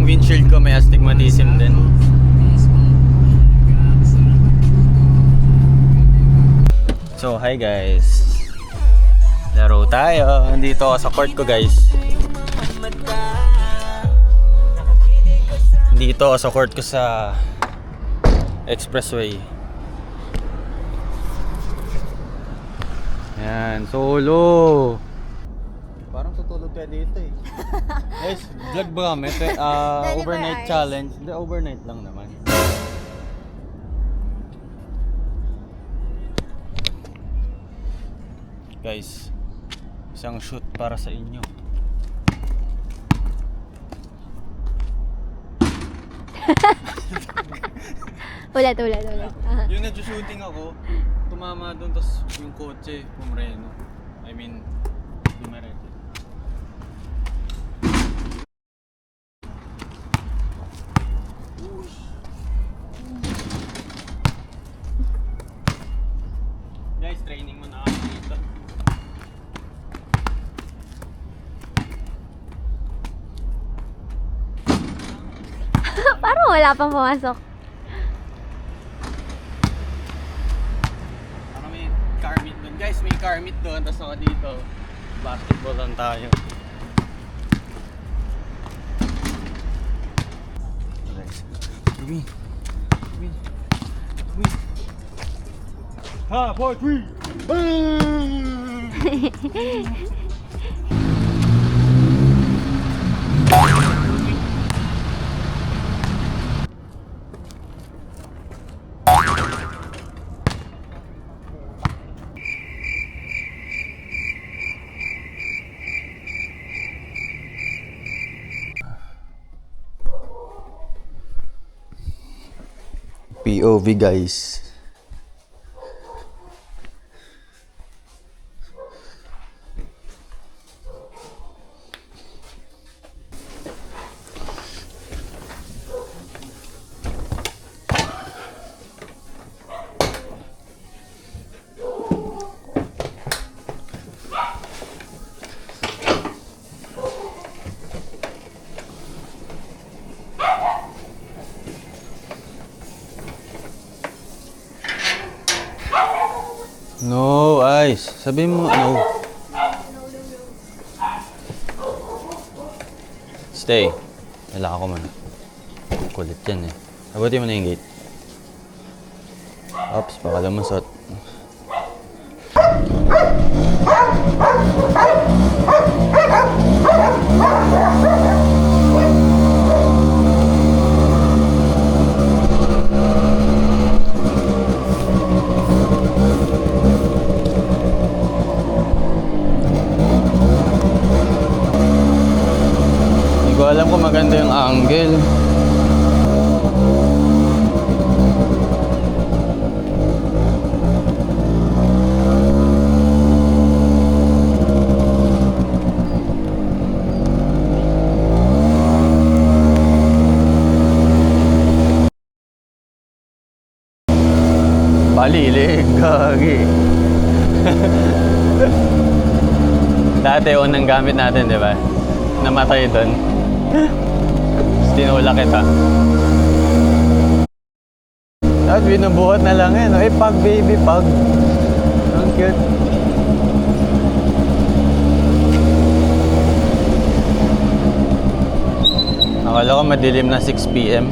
windshield ko may astigmatism din. So, hi guys. Laro tayo. Nandito ako sa court ko, guys. Nandito ako sa court ko sa Expressway. Yan, solo. Parang tutulog kayo dito eh. Guys, vlog ba kami? Overnight challenge. Hindi, overnight lang naman. Guys, isang shoot para sa inyo. Ulit. Yung nag-shooting ako, tumama doon, tapos yung kotse, pumreno. I mean, pumareno. Guys, training mo na ako dito. Parang wala pang pumasok. Parang may car meet doon. Guys, may car meet doon, tapos ako dito. Basketball lang tayo. Guys, Rumi. Ha, 4, 3. POV guys. No, Ice. Sabihin mo, no. Stay. Wala ako man. Kulit yan eh. Abutin mo na yung gate. Oops, baka lumusot. Alam ko maganda yung angle. Palilig, gagi. Dati unang gamit natin, di ba? Namatay doon. Tinula kita. At binubuhat na lang yan. Eh, pag baby, pag. Ang cute. Akala ko madilim na 6 PM.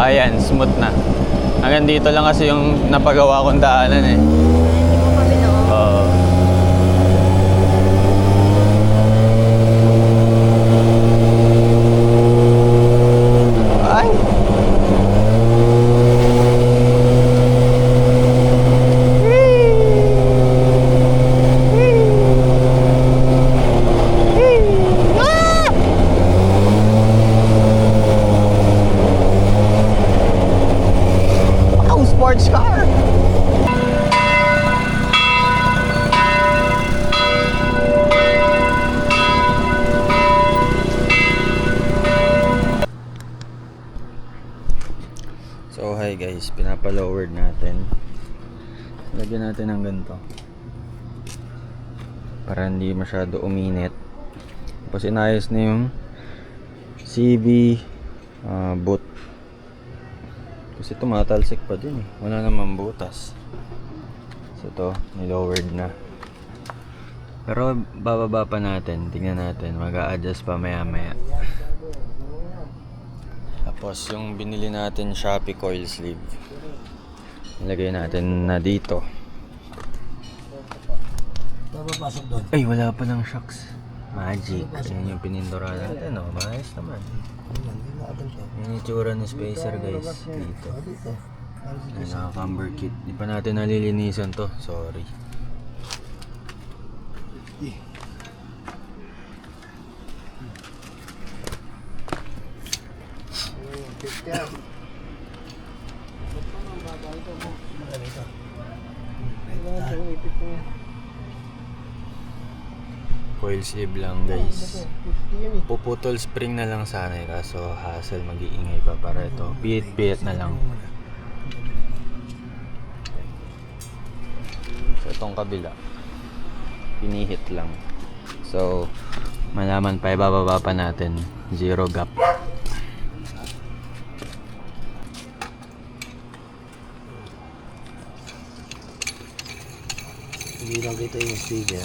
Ayan, smooth na. Hanggang dito lang kasi yung napagawa kong daanan eh. Hindi mo pa binuo. Oo. guys, pinapalowered natin. Lagyan natin ng ganito para hindi masyado uminit. Tapos inayos na yung CV boot. Kasi tumatalsik pa din eh. Wala naman butas. So ito, nilowered na. Pero bababa pa natin. Tingnan natin. Mag-a-adjust pa maya maya. Tapos yung binili natin Shopee coil sleeve, ilagay natin na dito. Papapasok doon. Ay, wala pa ng shocks. Magic. Yan yung pinindura natin, oh. Maayos naman. Yan yung tsura ng spacer, guys. Dito. Yan, naka-camber kit. Di pa natin nalilinisan to. Sorry. Coil sleeve lang, guys. Puputol spring na lang sana eh, kaso hassle, mag-iingay pa para ito. Pihit-pihit na lang. So itong kabila, pinihit lang. So malaman pa, ibababa pa natin. Zero gap. Hindi lang dito yung speaker.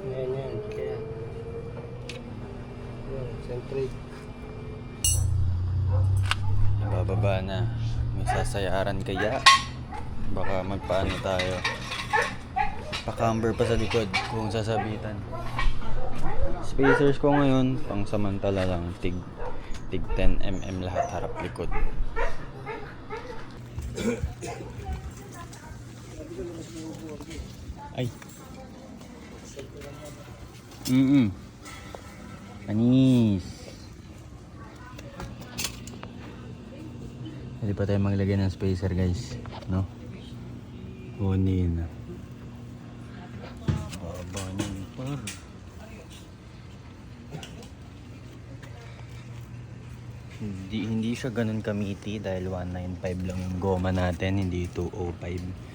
Yan. Kaya. Yan, centric. Bababa na. May sasayaran kaya. Baka magpaano tayo. Pa-camber pa sa likod kung sasabitan. Spacers ko ngayon, pang samantala lang. Tig 10mm lahat harap likod. Ay. Panis. Pwede pa tayo maglagay ng spacer, guys, no? Kunin na. Baba ng par. Hindi siya ganun kamiti dahil 195 lang yung goma natin, hindi 205.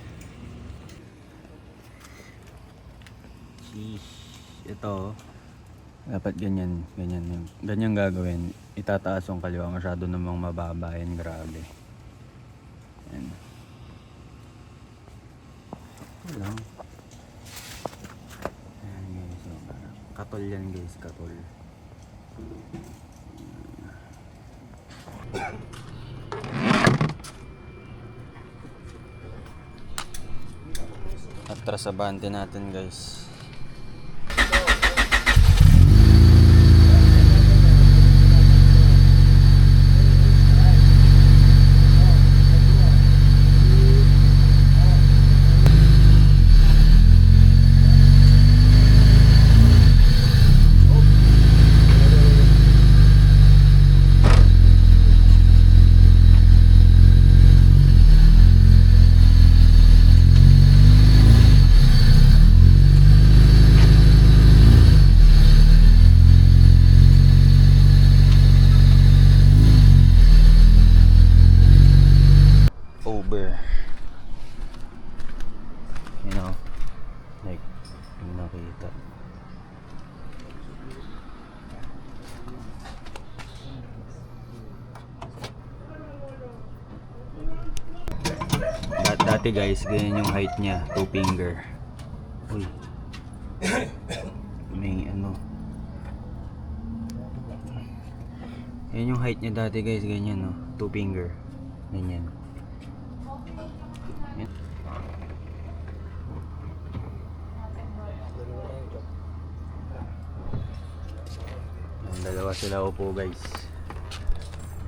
Ito dapat ganyan gagawin. Itataas yung kaliwa, masyado namang mababa yan, grabe. Yan. Ito lang. Ayan guys, katol yan guys, katol. Atras abante natin guys. Nakita. Dati guys, ganyan yung height niya, 2 finger. Uy. May ano. Yan yung height niya dati guys, ganyan no, 2 finger. Ganyan. Yan. Dalawa sila upo guys.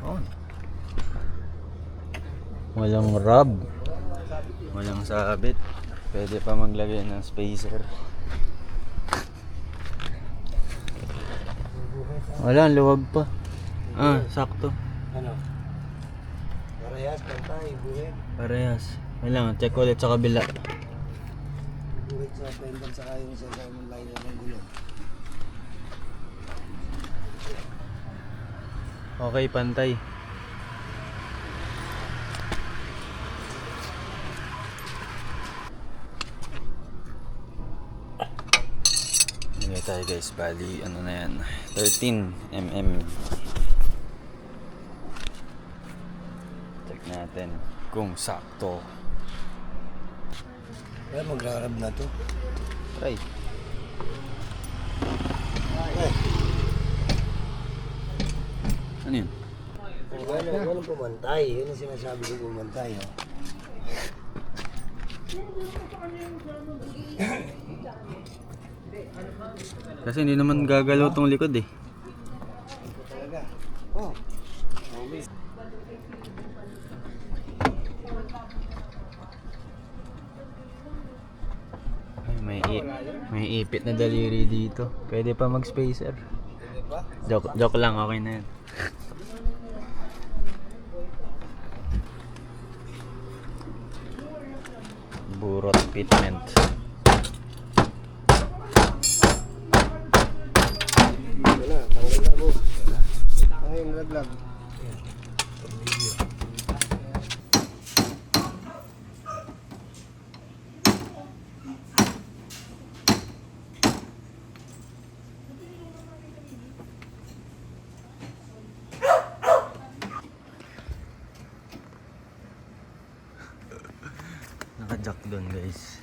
Oh. Walang rub. Walang sabit. Pwede pa maglagay ng spacer. Wala, luwag pa. Ah, sakto. Ano? Parehas, pantay, buhit. Parehas. Wala, check ulit sa kabila. Buhit sa pendant sa kayo sa isang liner ng gulong. Okay, pantay. tayo guys. Bali, ano na yan? 13 mm. Check natin kung sakto. Kaya magrarab na to. Try. Ano yun? Ganun pumantay. Yun ang sinasabi ko pumantay. Oh. Kasi hindi naman gagalaw tong likod eh. Talaga. Oh. Ay, may ipit na daliri dito. Pwede pa mag-spacer. Diba? Joke lang, okay na yan. Burot fitment. Wala, tanggal na mo. Ay, nalaglag. Naka-jack doon guys.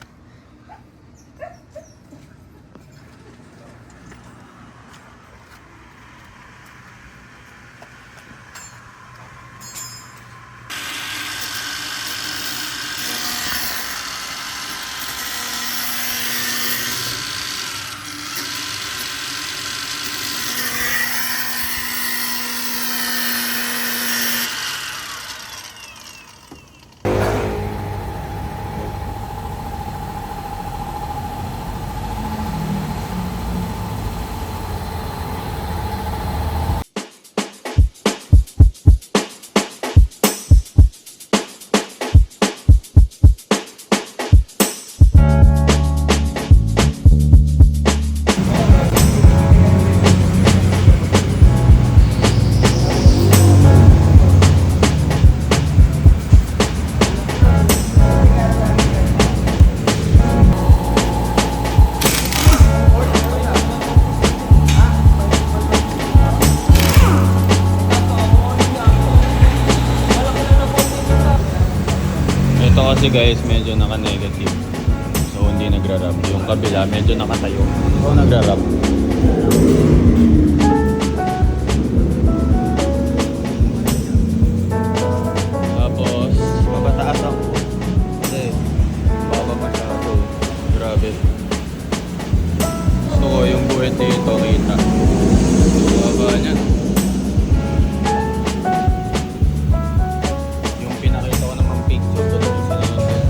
Ito kasi guys, medyo naka-negative. So hindi nagra-rub. Yung kabila medyo nakatayo. So nagra-rub. Tapos, mabataas ako. Kasi, baba masyado. Grabe. Gusto ko yung buhet dito, kita. Baba niya. Yung pinakita ko namang picture ko dito sa London.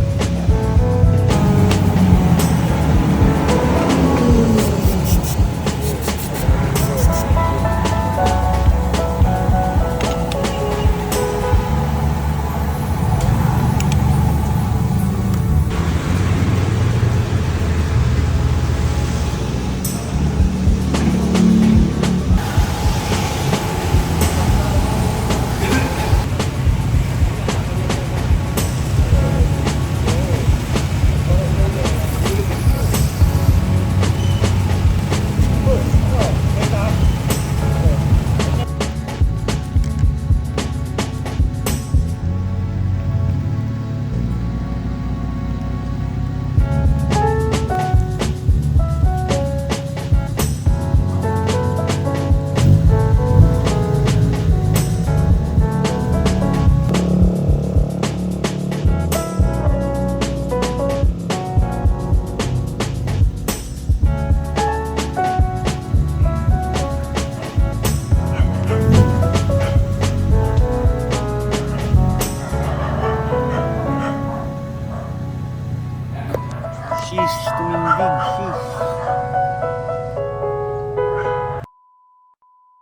Sheesh, tumindig, sheesh.